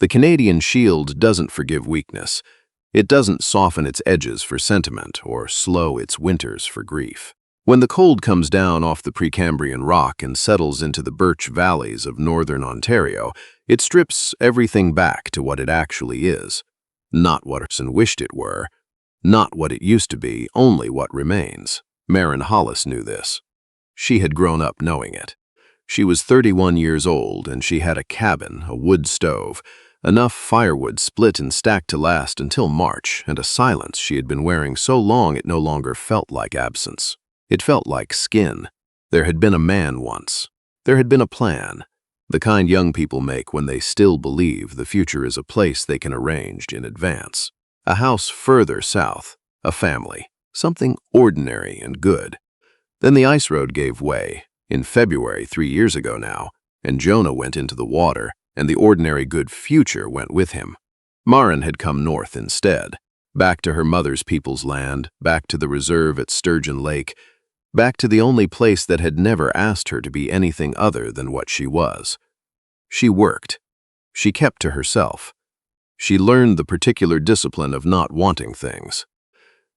The Canadian shield doesn't forgive weakness. It doesn't soften its edges for sentiment or slow its winters for grief. When the cold comes down off the Precambrian rock and settles into the birch valleys of northern Ontario, it strips everything back to what it actually is. Not what Person wished it were, not what it used to be, only what remains. Maren Hollis knew this. She had grown up knowing it. She was 31 years old, and she had a cabin, a wood stove, enough firewood split and stacked to last until March, and a silence she had been wearing so long it no longer felt like absence. It felt like skin. There had been a man once. There had been a plan. The kind young people make when they still believe the future is a place they can arrange in advance. A house further south, a family, something ordinary and good. Then the ice road gave way, in February 3 years ago now, and Jonah went into the water, and the ordinary good future went with him. Maren had come north instead, back to her mother's people's land, back to the reserve at Sturgeon Lake, back to the only place that had never asked her to be anything other than what she was. She worked. She kept to herself. She learned the particular discipline of not wanting things.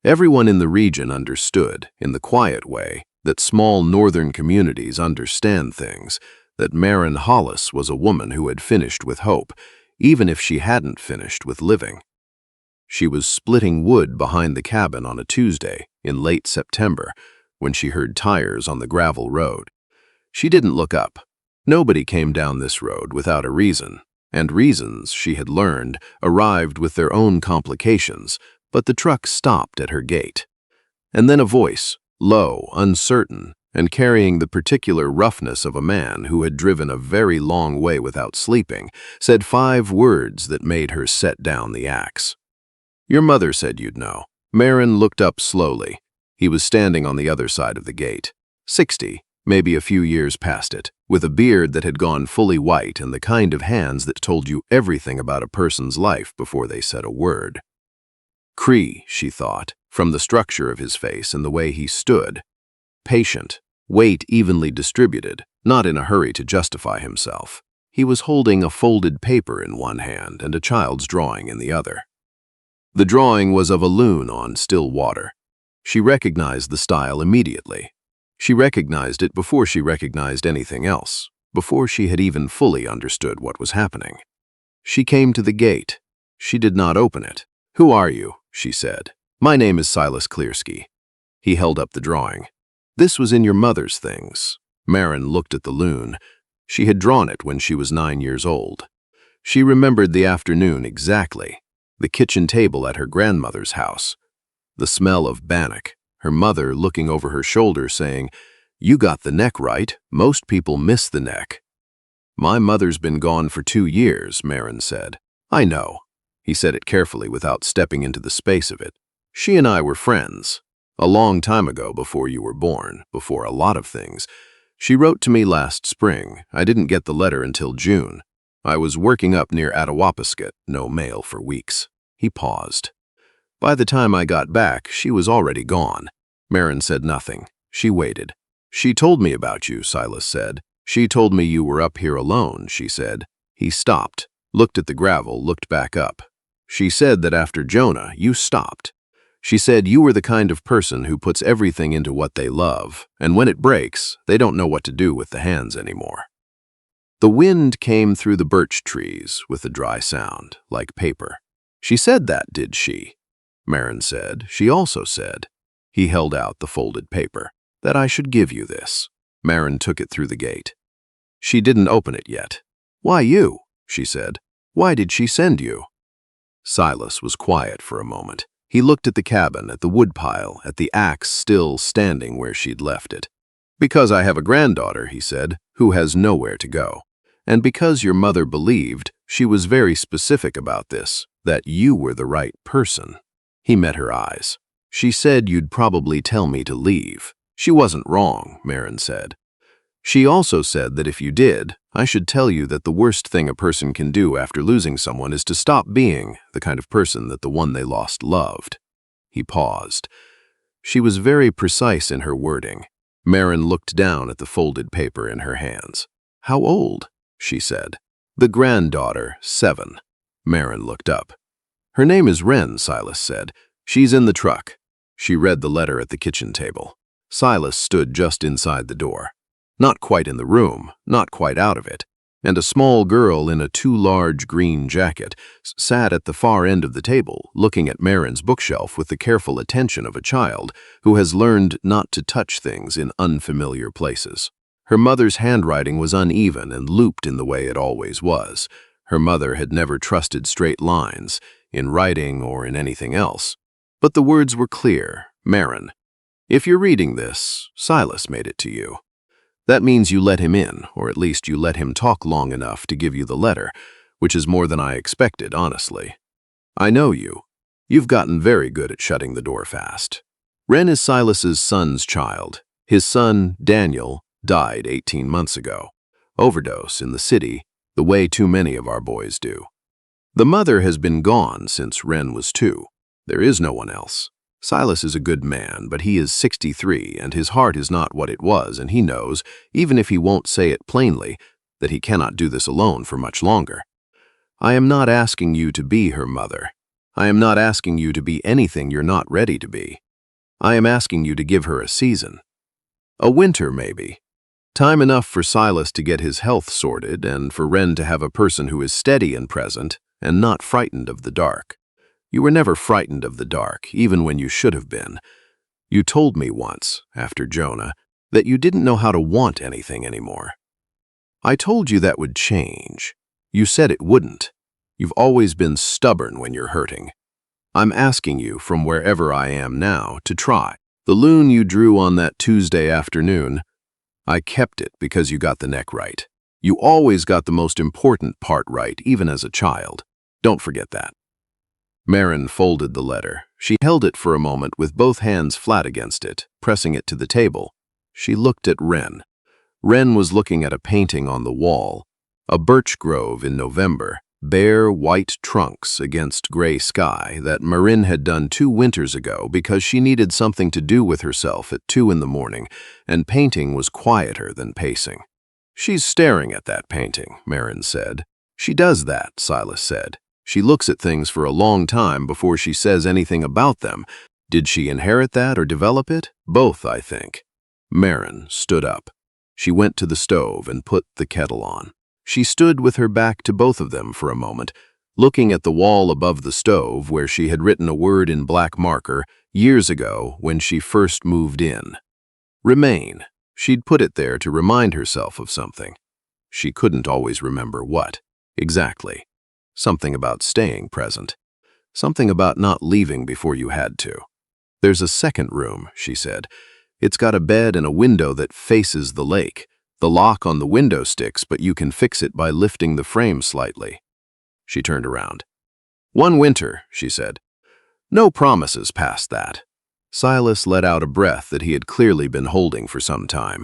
Everyone in the region understood, in the quiet way, that small northern communities understand things, that Maren Hollis was a woman who had finished with hope, even if she hadn't finished with living. She was splitting wood behind the cabin on a Tuesday in late September, when she heard tires on the gravel road. She didn't look up. Nobody came down this road without a reason, and reasons, she had learned, arrived with their own complications, but the truck stopped at her gate. And then a voice, low, uncertain, and carrying the particular roughness of a man who had driven a very long way without sleeping, said 5 words that made her set down the axe. "Your mother said you'd know." Maren looked up slowly. He was standing on the other side of the gate. 60, maybe a few years past it, with a beard that had gone fully white and the kind of hands that told you everything about a person's life before they said a word. Cree, she thought, from the structure of his face and the way he stood. Patient, weight evenly distributed, not in a hurry to justify himself. He was holding a folded paper in one hand and a child's drawing in the other. The drawing was of a loon on still water. She recognized the style immediately. She recognized it before she recognized anything else, before she had even fully understood what was happening. She came to the gate. She did not open it. "Who are you?" she said. "My name is Silas Clearsky." He held up the drawing. "This was in your mother's things." Maren looked at the loon. She had drawn it when she was 9 years old. She remembered the afternoon exactly, the kitchen table at her grandmother's house, the smell of bannock, her mother looking over her shoulder saying, "You got the neck right. Most people miss the neck." "My mother's been gone for 2 years, Maren said. "I know." He said it carefully without stepping into the space of it. "She and I were friends. A long time ago, before you were born, before a lot of things. She wrote to me last spring. I didn't get the letter until June. I was working up near Attawapiskat, no mail for weeks." He paused. "By the time I got back, she was already gone." Maren said nothing. She waited. "She told me about you," Silas said. "She told me you were up here alone," she said. He stopped, looked at the gravel, looked back up. "She said that after Jonah, you stopped. She said you were the kind of person who puts everything into what they love, and when it breaks, they don't know what to do with the hands anymore." The wind came through the birch trees with a dry sound, like paper. "She said that, did she?" Maren said. "She also said," he held out the folded paper, "that I should give you this." Maren took it through the gate. She didn't open it yet. "Why you?" she said. "Why did she send you?" Silas was quiet for a moment. He looked at the cabin, at the woodpile, at the axe still standing where she'd left it. "Because I have a granddaughter," he said, "who has nowhere to go. And because your mother believed, she was very specific about this, that you were the right person." He met her eyes. "She said you'd probably tell me to leave." "She wasn't wrong," Maren said. "She also said that if you did, I should tell you that the worst thing a person can do after losing someone is to stop being the kind of person that the one they lost loved." He paused. She was very precise in her wording. Maren looked down at the folded paper in her hands. "How old?" she said. "The granddaughter, 7. Maren looked up. Her name is Wren, Silas said. She's in the truck. She read the letter at the kitchen table. Silas stood just inside the door. Not quite in the room, not quite out of it, and a small girl in a too large green jacket sat at the far end of the table, looking at Maren's bookshelf with the careful attention of a child who has learned not to touch things in unfamiliar places. Her mother's handwriting was uneven and looped in the way it always was. Her mother had never trusted straight lines, in writing or in anything else. But the words were clear. Maren, if you're reading this, Silas made it to you. That means you let him in, or at least you let him talk long enough to give you the letter, which is more than I expected, honestly. I know you. You've gotten very good at shutting the door fast. Wren is Silas's son's child. His son, Daniel, died 18 months ago. Overdose in the city, the way too many of our boys do. The mother has been gone since Wren was 2. There is no one else. Silas is a good man, but he is 63, and his heart is not what it was, and he knows, even if he won't say it plainly, that he cannot do this alone for much longer. I am not asking you to be her mother. I am not asking you to be anything you're not ready to be. I am asking you to give her a season. A winter, maybe. Time enough for Silas to get his health sorted and for Wren to have a person who is steady and present and not frightened of the dark. You were never frightened of the dark, even when you should have been. You told me once, after Jonah, that you didn't know how to want anything anymore. I told you that would change. You said it wouldn't. You've always been stubborn when you're hurting. I'm asking you, from wherever I am now, to try. The loon you drew on that Tuesday afternoon, I kept it because you got the neck right. You always got the most important part right, even as a child. Don't forget that. Maren folded the letter. She held it for a moment with both hands flat against it, pressing it to the table. She looked at Wren. Wren was looking at a painting on the wall, a birch grove in November, bare white trunks against gray sky that Maren had done 2 winters ago because she needed something to do with herself at 2 in the morning, and painting was quieter than pacing. She's staring at that painting, Maren said. She does that, Silas said. She looks at things for a long time before she says anything about them. Did she inherit that or develop it? Both, I think. Maren stood up. She went to the stove and put the kettle on. She stood with her back to both of them for a moment, looking at the wall above the stove where she had written a word in black marker years ago when she first moved in. Remain. She'd put it there to remind herself of something. She couldn't always remember what. Exactly. Something about staying present. Something about not leaving before you had to. There's a second room, she said. It's got a bed and a window that faces the lake. The lock on the window sticks, but you can fix it by lifting the frame slightly. She turned around. 1 winter, she said. No promises past that. Silas let out a breath that he had clearly been holding for some time.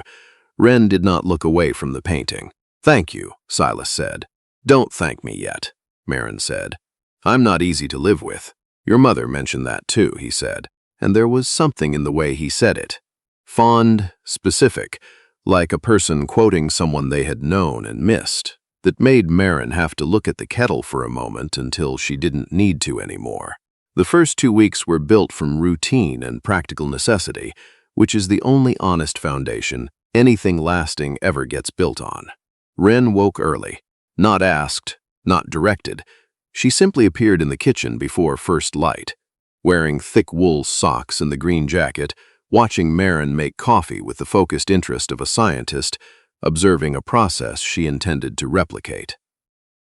Wren did not look away from the painting. Thank you, Silas said. Don't thank me yet, Maren said. I'm not easy to live with. Your mother mentioned that too, he said, and there was something in the way he said it. Fond, specific, like a person quoting someone they had known and missed, that made Maren have to look at the kettle for a moment until she didn't need to anymore. The first 2 weeks were built from routine and practical necessity, which is the only honest foundation anything lasting ever gets built on. Wren woke early, not asked, not directed. She simply appeared in the kitchen before first light, wearing thick wool socks and the green jacket, watching Maren make coffee with the focused interest of a scientist, observing a process she intended to replicate.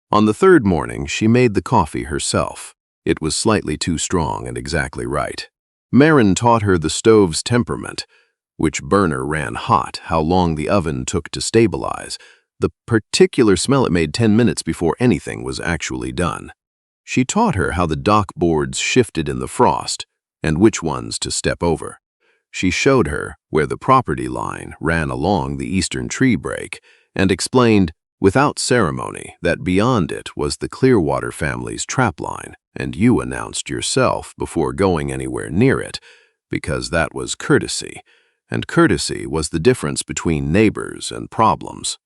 On the 3rd morning, she made the coffee herself. It was slightly too strong and exactly right. Maren taught her the stove's temperament, which burner ran hot, how long the oven took to stabilize, the particular smell it made 10 minutes before anything was actually done. She taught her how the dock boards shifted in the frost and which ones to step over. She showed her where the property line ran along the eastern tree break and explained, without ceremony, that beyond it was the Clearwater family's trap line, and you announced yourself before going anywhere near it, because that was courtesy, and courtesy was the difference between neighbors and problems.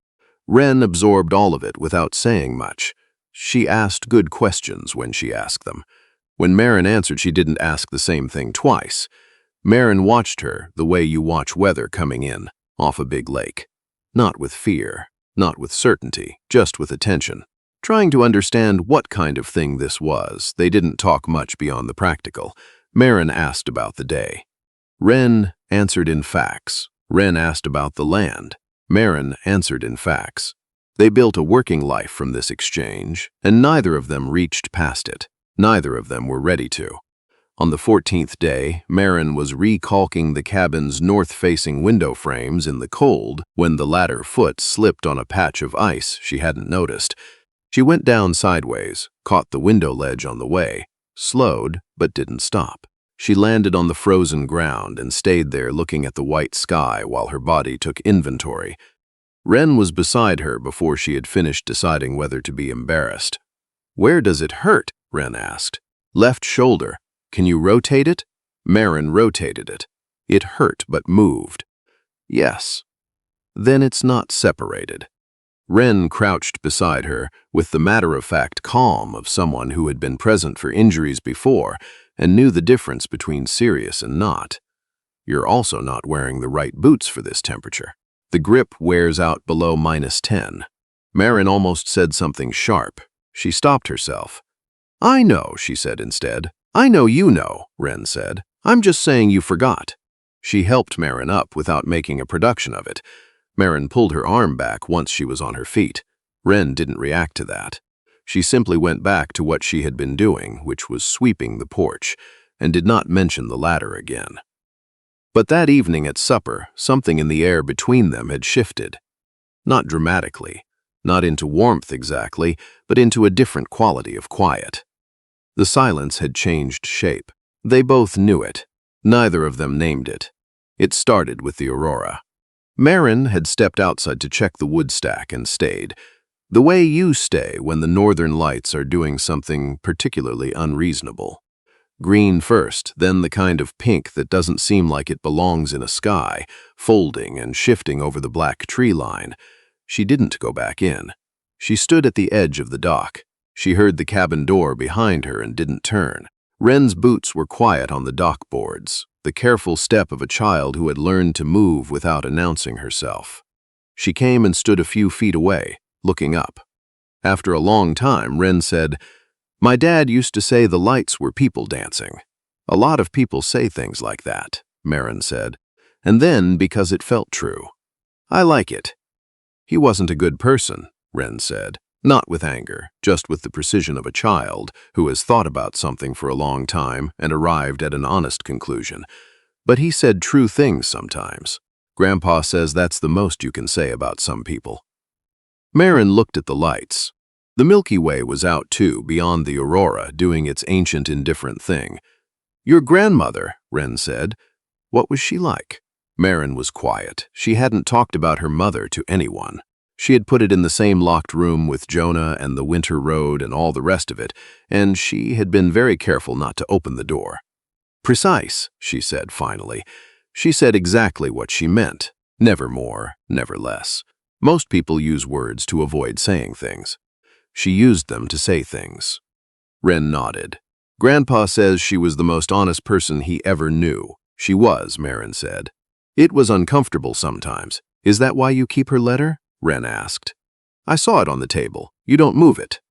Wren absorbed all of it without saying much. She asked good questions when she asked them. When Maren answered, she didn't ask the same thing twice. Maren watched her the way you watch weather coming in, off a big lake. Not with fear, not with certainty, just with attention. Trying to understand what kind of thing this was, they didn't talk much beyond the practical. Maren asked about the day. Wren answered in facts. Wren asked about the land. Maren answered in facts. They built a working life from this exchange, and neither of them reached past it. Neither of them were ready to. On the 14th day, Maren was recalking the cabin's north-facing window frames in the cold when the latter foot slipped on a patch of ice she hadn't noticed. She went down sideways, caught the window ledge on the way, slowed, but didn't stop. She landed on the frozen ground and stayed there looking at the white sky while her body took inventory. Wren was beside her before she had finished deciding whether to be embarrassed. "Where does it hurt?" Wren asked. "Left shoulder. Can you rotate it?" Maren rotated it. It hurt but moved. "Yes." "Then it's not separated." Wren crouched beside her with the matter-of-fact calm of someone who had been present for injuries before and knew the difference between serious and not. "You're also not wearing the right boots for this temperature. The grip wears out below -10. Maren almost said something sharp. She stopped herself. "I know," she said instead. "I know you know," Wren said. "I'm just saying you forgot." She helped Maren up without making a production of it. Maren pulled her arm back once she was on her feet. Wren didn't react to that. She simply went back to what she had been doing, which was sweeping the porch, and did not mention the ladder again. But that evening at supper, something in the air between them had shifted. Not dramatically, not into warmth exactly, but into a different quality of quiet. The silence had changed shape. They both knew it. Neither of them named it. It started with the aurora. Maren had stepped outside to check the wood stack and stayed. The way you stay when the northern lights are doing something particularly unreasonable. Green first, then the kind of pink that doesn't seem like it belongs in a sky, folding and shifting over the black tree line. She didn't go back in. She stood at the edge of the dock. She heard the cabin door behind her and didn't turn. Wren's boots were quiet on the dock boards, the careful step of a child who had learned to move without announcing herself. She came and stood a few feet away, looking up. After a long time, Wren said, "My dad used to say the lights were people dancing." "A lot of people say things like that," Maren said, "and then because it felt true. I like it." "He wasn't a good person," Wren said. Not with anger, just with the precision of a child who has thought about something for a long time and arrived at an honest conclusion. "But he said true things sometimes. Grandpa says that's the most you can say about some people." Maren looked at the lights. The Milky Way was out too, beyond the aurora, doing its ancient indifferent thing. "Your grandmother," Wren said. "What was she like?" Maren was quiet. She hadn't talked about her mother to anyone. She had put it in the same locked room with Jonah and the winter road and all the rest of it, and she had been very careful not to open the door. "Precise," she said finally. She said exactly what she meant. Never more, never less. Most people use words to avoid saying things. She used them to say things. Wren nodded. "Grandpa says she was the most honest person he ever knew." "She was," Maren said. "It was uncomfortable sometimes. Is that why you keep her letter?" Wren asked. "I saw it on the table. You don't move it."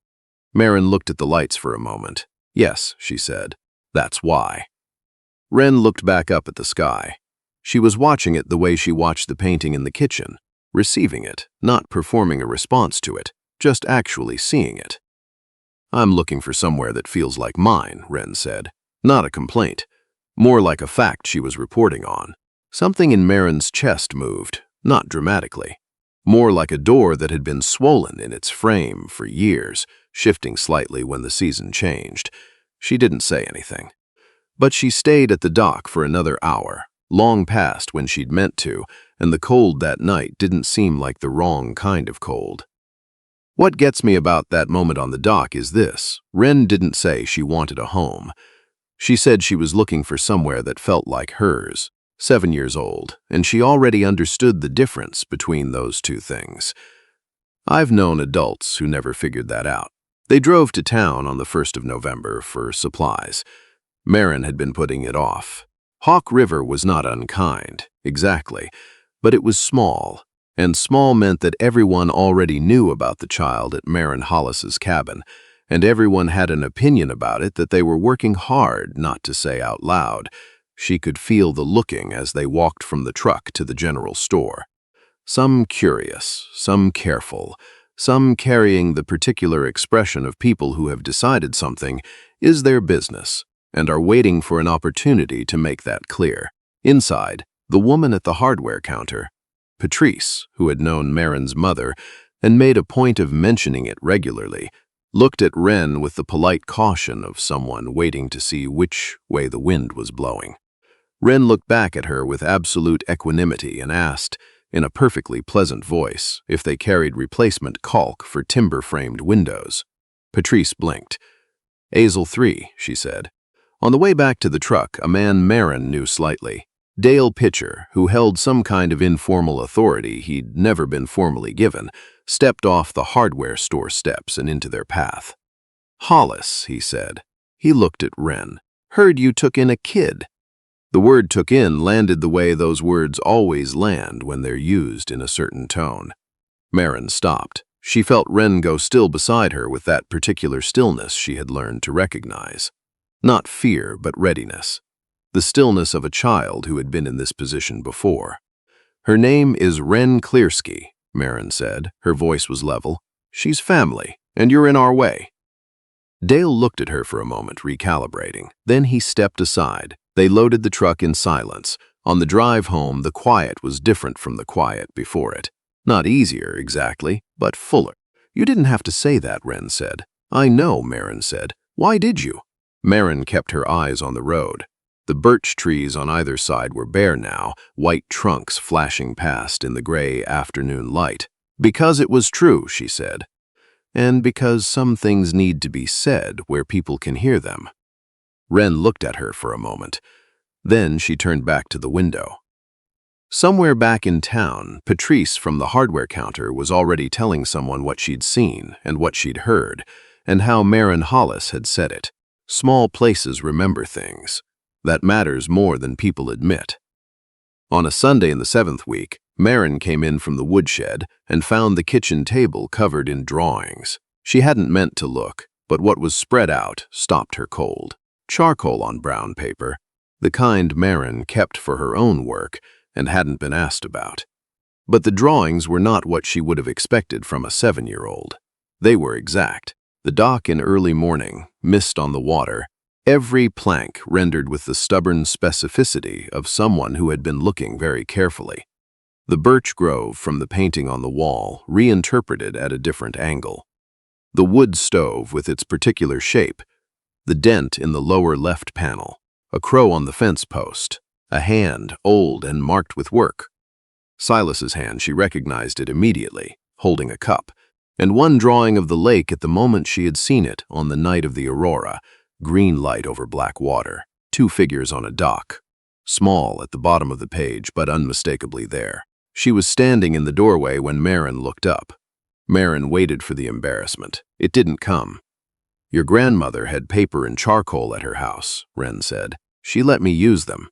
Maren looked at the lights for a moment. "Yes," she said. "That's why." Wren looked back up at the sky. She was watching it the way she watched the painting in the kitchen, receiving it, not performing a response to it, just actually seeing it. "I'm looking for somewhere that feels like mine," Wren said. Not a complaint. More like a fact she was reporting on. Something in Maren's chest moved, not dramatically. More like a door that had been swollen in its frame for years, shifting slightly when the season changed. She didn't say anything. But she stayed at the dock for another hour, long past when she'd meant to, and the cold that night didn't seem like the wrong kind of cold. What gets me about that moment on the dock is this: Wren didn't say she wanted a home. She said she was looking for somewhere that felt like hers. 7 years old, and she already understood the difference between those two things. I've known adults who never figured that out. They drove to town on the 1st of November for supplies. Maren had been putting it off. Hawk River was not unkind, exactly, but it was small, and small meant that everyone already knew about the child at Maren Hollis's cabin, and everyone had an opinion about it that they were working hard not to say out loud. She could feel the looking as they walked from the truck to the general store. Some curious, some careful, some carrying the particular expression of people who have decided something is their business and are waiting for an opportunity to make that clear. Inside, the woman at the hardware counter, Patrice, who had known Maren's mother and made a point of mentioning it regularly, looked at Wren with the polite caution of someone waiting to see which way the wind was blowing. Wren looked back at her with absolute equanimity and asked, in a perfectly pleasant voice, if they carried replacement caulk for timber-framed windows. Patrice blinked. "Azel 3, she said. On the way back to the truck, a man Maren knew slightly, Dale Pitcher, who held some kind of informal authority he'd never been formally given, stepped off the hardware store steps and into their path. "Hollis," he said. He looked at Wren. "Heard you took in a kid." The word "took in" landed the way those words always land when they're used in a certain tone. Maren stopped. She felt Wren go still beside her with that particular stillness she had learned to recognize. Not fear, but readiness. The stillness of a child who had been in this position before. "Her name is Wren Clearsky," Maren said. Her voice was level. "She's family, and you're in our way." Dale looked at her for a moment, recalibrating. Then he stepped aside. They loaded the truck in silence. On the drive home, the quiet was different from the quiet before it. Not easier, exactly, but fuller. "You didn't have to say that," Wren said. "I know," Maren said. "Why did you?" Maren kept her eyes on the road. The birch trees on either side were bare now, white trunks flashing past in the gray afternoon light. "Because it was true," she said. "And because some things need to be said where people can hear them." Wren looked at her for a moment. Then she turned back to the window. Somewhere back in town, Patrice from the hardware counter was already telling someone what she'd seen and what she'd heard, and how Maren Hollis had said it. Small places remember things. That matters more than people admit. On a Sunday in the 7th week, Maren came in from the woodshed and found the kitchen table covered in drawings. She hadn't meant to look, but what was spread out stopped her cold. Charcoal on brown paper, the kind Maren kept for her own work and hadn't been asked about. But the drawings were not what she would have expected from a 7-year-old. They were exact. The dock in early morning, mist on the water, every plank rendered with the stubborn specificity of someone who had been looking very carefully. The birch grove from the painting on the wall, reinterpreted at a different angle. The wood stove with its particular shape, the dent in the lower left panel, a crow on the fence post, a hand, old and marked with work. Silas's hand, she recognized it immediately, holding a cup, and one drawing of the lake at the moment she had seen it on the night of the aurora, green light over black water, 2 figures on a dock, small at the bottom of the page but unmistakably there. She was standing in the doorway when Maren looked up. Maren waited for the embarrassment. It didn't come. "Your grandmother had paper and charcoal at her house," Wren said. "She let me use them.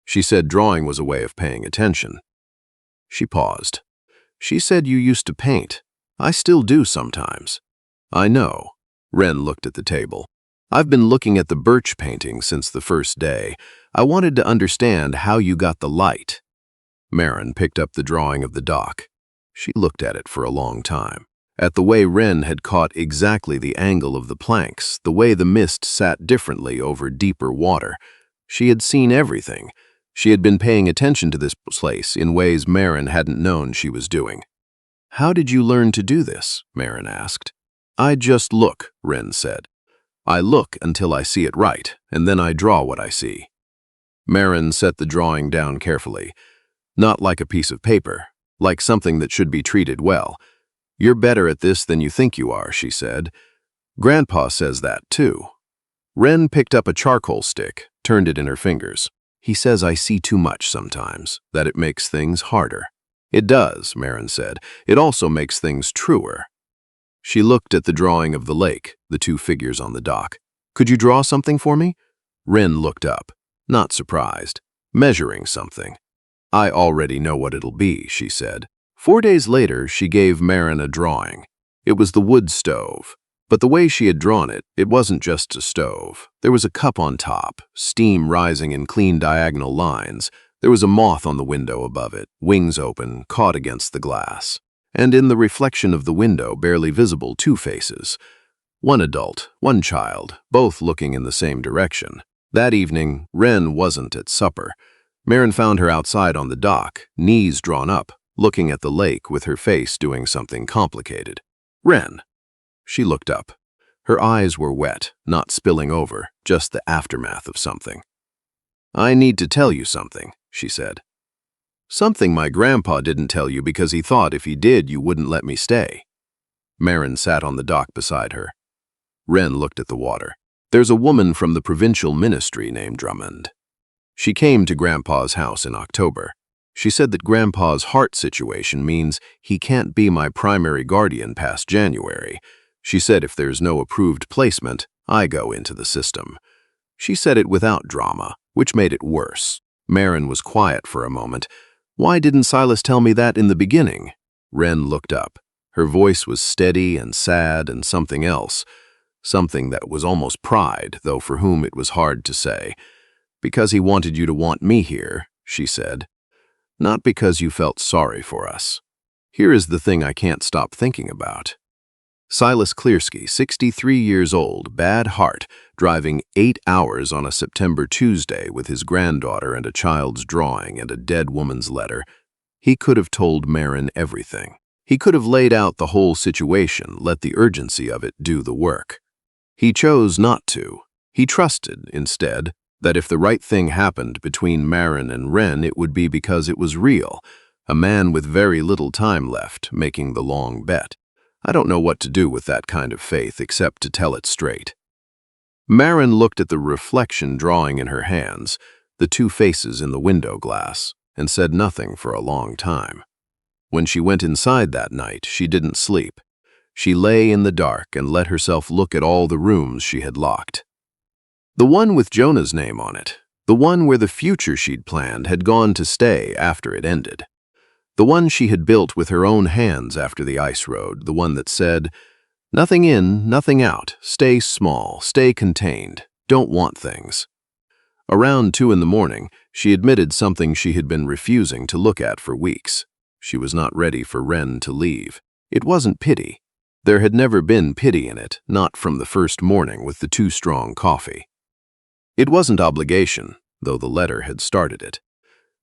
She said drawing was a way of paying attention." She paused. "She said you used to paint. I still do sometimes." "I know." Wren looked at the table. "I've been looking at the birch painting since the first day. I wanted to understand how you got the light." Maren picked up the drawing of the dock. She looked at it for a long time. At the way Wren had caught exactly the angle of the planks, the way the mist sat differently over deeper water. She had seen everything. She had been paying attention to this place in ways Maren hadn't known she was doing. "How did you learn to do this?" Maren asked. "I just look," Wren said. "I look until I see it right, and then I draw what I see." Maren set the drawing down carefully. "Not like a piece of paper, like something that should be treated well. You're better at this than you think you are," she said. "Grandpa says that, too." Wren picked up a charcoal stick, turned it in her fingers. "He says I see too much sometimes, that it makes things harder." "It does," Maren said. "It also makes things truer." She looked at the drawing of the lake, the two figures on the dock. "Could you draw something for me?" Wren looked up, not surprised, measuring something. "I already know what it'll be," she said. 4 days later, she gave Maren a drawing. It was the wood stove. But the way she had drawn it, it wasn't just a stove. There was a cup on top, steam rising in clean diagonal lines. There was a moth on the window above it, wings open, caught against the glass. And in the reflection of the window, barely visible, two faces. One adult, one child, both looking in the same direction. That evening, Wren wasn't at supper. Maren found her outside on the dock, knees drawn up, looking at the lake with her face doing something complicated. "Wren." She looked up. Her eyes were wet, not spilling over, just the aftermath of something. "I need to tell you something," she said. "Something my grandpa didn't tell you because he thought if he did you wouldn't let me stay." Maren sat on the dock beside her. Wren looked at the water. "There's a woman from the provincial ministry named Drummond. She came to Grandpa's house in October. She said that Grandpa's heart situation means he can't be my primary guardian past January. She said if there's no approved placement, I go into the system." She said it without drama, which made it worse. Maren was quiet for a moment. "Why didn't Silas tell me that in the beginning?" Wren looked up. Her voice was steady and sad and something else. Something that was almost pride, though for whom it was hard to say. "Because he wanted you to want me here," she said. "Not because you felt sorry for us. Here is the thing I can't stop thinking about. Silas Clearsky, 63 years old, bad heart, driving 8 hours on a September Tuesday with his granddaughter and a child's drawing and a dead woman's letter. He could have told Maren everything. He could have laid out the whole situation, let the urgency of it do the work. He chose not to. He trusted, instead, that if the right thing happened between Maren and Wren, it would be because it was real, a man with very little time left, making the long bet. I don't know what to do with that kind of faith except to tell it straight." Maren looked at the reflection drawing in her hands, the two faces in the window glass, and said nothing for a long time. When she went inside that night, she didn't sleep. She lay in the dark and let herself look at all the rooms she had locked. The one with Jonah's name on it, the one where the future she'd planned had gone to stay after it ended. The one she had built with her own hands after the ice road, the one that said, "Nothing in, nothing out, stay small, stay contained, don't want things." Around 2 in the morning, she admitted something she had been refusing to look at for weeks. She was not ready for Wren to leave. It wasn't pity. There had never been pity in it, not from the first morning with the too strong coffee. It wasn't obligation, though the letter had started it.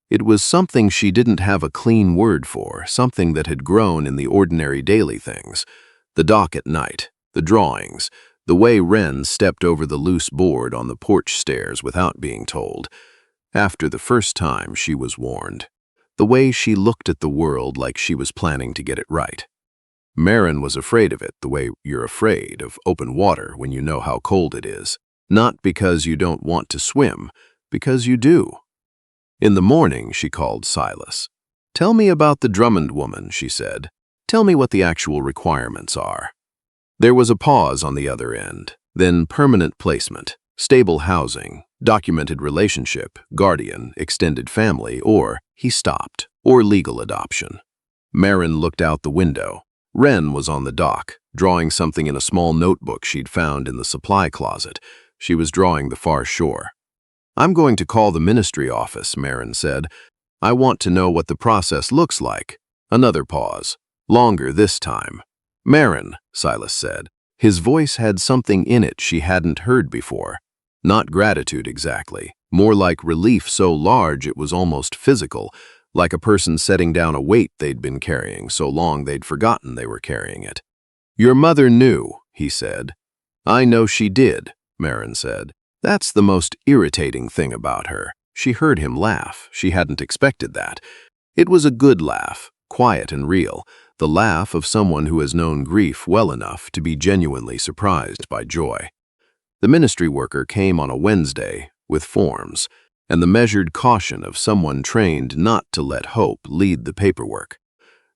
It was something she didn't have a clean word for, something that had grown in the ordinary daily things. The dock at night, the drawings, the way Wren stepped over the loose board on the porch stairs without being told. After the first time, she was warned. The way she looked at the world like she was planning to get it right. Maren was afraid of it the way you're afraid of open water when you know how cold it is. Not because you don't want to swim, because you do. In the morning, she called Silas. "Tell me about the Drummond woman," she said. "Tell me what the actual requirements are." There was a pause on the other end, then permanent placement, stable housing, documented relationship, guardian, extended family, or, he stopped, or legal adoption. Maren looked out the window. Wren was on the dock, drawing something in a small notebook she'd found in the supply closet. She was drawing the far shore. "I'm going to call the ministry office," Maren said. "I want to know what the process looks like." Another pause. Longer this time. "Maren," Silas said. His voice had something in it she hadn't heard before. Not gratitude exactly, more like relief so large it was almost physical, like a person setting down a weight they'd been carrying so long they'd forgotten they were carrying it. "Your mother knew," he said. "I know she did," Maren said. "That's the most irritating thing about her." She heard him laugh. She hadn't expected that. It was a good laugh, quiet and real, the laugh of someone who has known grief well enough to be genuinely surprised by joy. The ministry worker came on a Wednesday with forms and the measured caution of someone trained not to let hope lead the paperwork.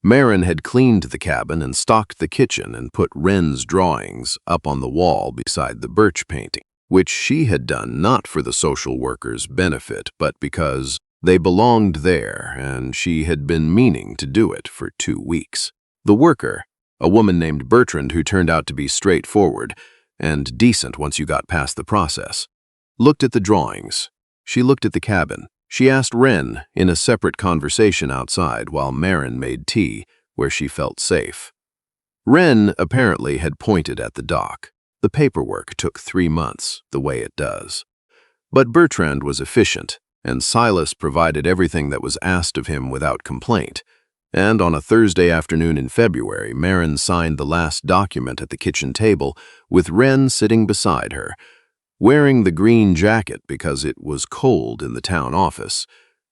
Maren had cleaned the cabin and stocked the kitchen and put Wren's drawings up on the wall beside the birch painting, which she had done not for the social worker's benefit, but because they belonged there and she had been meaning to do it for 2 weeks. The worker, a woman named Bertrand who turned out to be straightforward and decent once you got past the process, looked at the drawings. She looked at the cabin. She asked Wren in a separate conversation outside while Maren made tea, where she felt safe. Wren apparently had pointed at the dock. The paperwork took 3 months, the way it does. But Bertrand was efficient, and Silas provided everything that was asked of him without complaint. And on a Thursday afternoon in February, Maren signed the last document at the kitchen table, with Wren sitting beside her, wearing the green jacket because it was cold in the town office,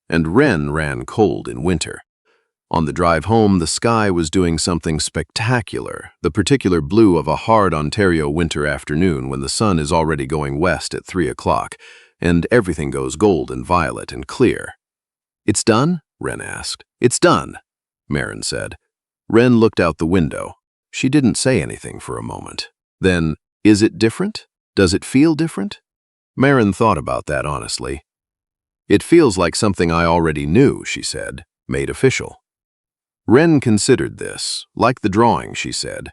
and Wren ran cold in winter. On the drive home, the sky was doing something spectacular, the particular blue of a hard Ontario winter afternoon when the sun is already going west at 3 o'clock, and everything goes gold and violet and clear. "It's done?" Wren asked. "It's done," Maren said. Wren looked out the window. She didn't say anything for a moment. Then, "Is it different? Does it feel different?" Maren thought about that honestly. "It feels like something I already knew," she said, made official. Wren considered this, like the drawing, she said.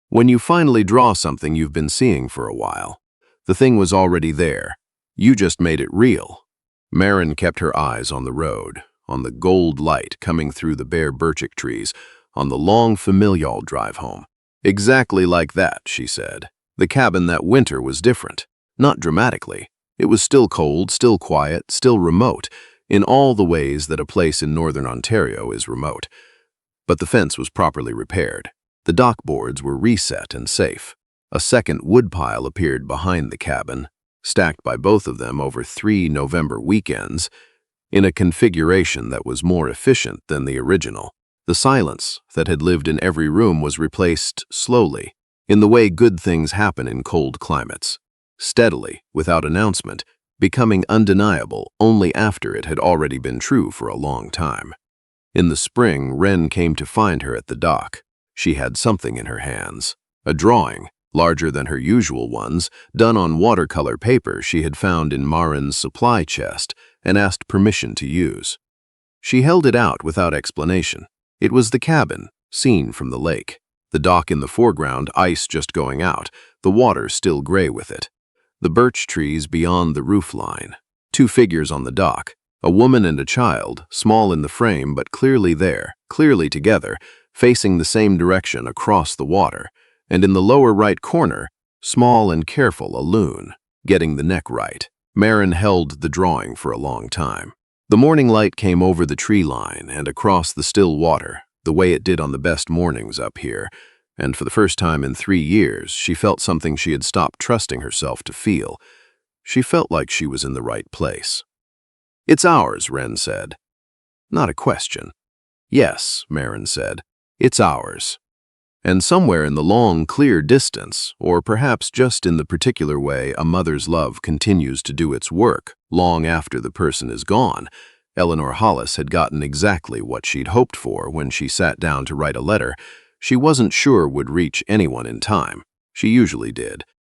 When you finally draw something you've been seeing for a while, the thing was already there. You just made it real. Maren kept her eyes on the road, on the gold light coming through the bare birchic trees, on the long familial drive home. "Exactly like that," she said. The cabin that winter was different. Not dramatically. It was still cold, still quiet, still remote, in all the ways that a place in northern Ontario is remote. But the fence was properly repaired. The dock boards were reset and safe. A second woodpile appeared behind the cabin, stacked by both of them over 3 November weekends, in a configuration that was more efficient than the original. The silence that had lived in every room was replaced slowly, in the way good things happen in cold climates, steadily, without announcement, becoming undeniable only after it had already been true for a long time. In the spring, Wren came to find her at the dock. She had something in her hands, a drawing, larger than her usual ones, done on watercolor paper she had found in Maren's supply chest and asked permission to use. She held it out without explanation. It was the cabin, seen from the lake. The dock in the foreground, ice just going out, the water still gray with it. The birch trees beyond the roof line. 2 figures on the dock, a woman and a child, small in the frame but clearly there, clearly together, facing the same direction across the water, and in the lower right corner, small and careful, a loon, getting the neck right. Maren held the drawing for a long time. The morning light came over the tree line and across the still water, the way it did on the best mornings up here, and for the first time in 3 years, she felt something she had stopped trusting herself to feel. She felt like she was in the right place. "It's ours," Wren said. Not a question. "Yes," Maren said, "it's ours." And somewhere in the long, clear distance, or perhaps just in the particular way a mother's love continues to do its work long after the person is gone, Eleanor Hollis had gotten exactly what she'd hoped for when she sat down to write a letter she wasn't sure would reach anyone in time. She usually did.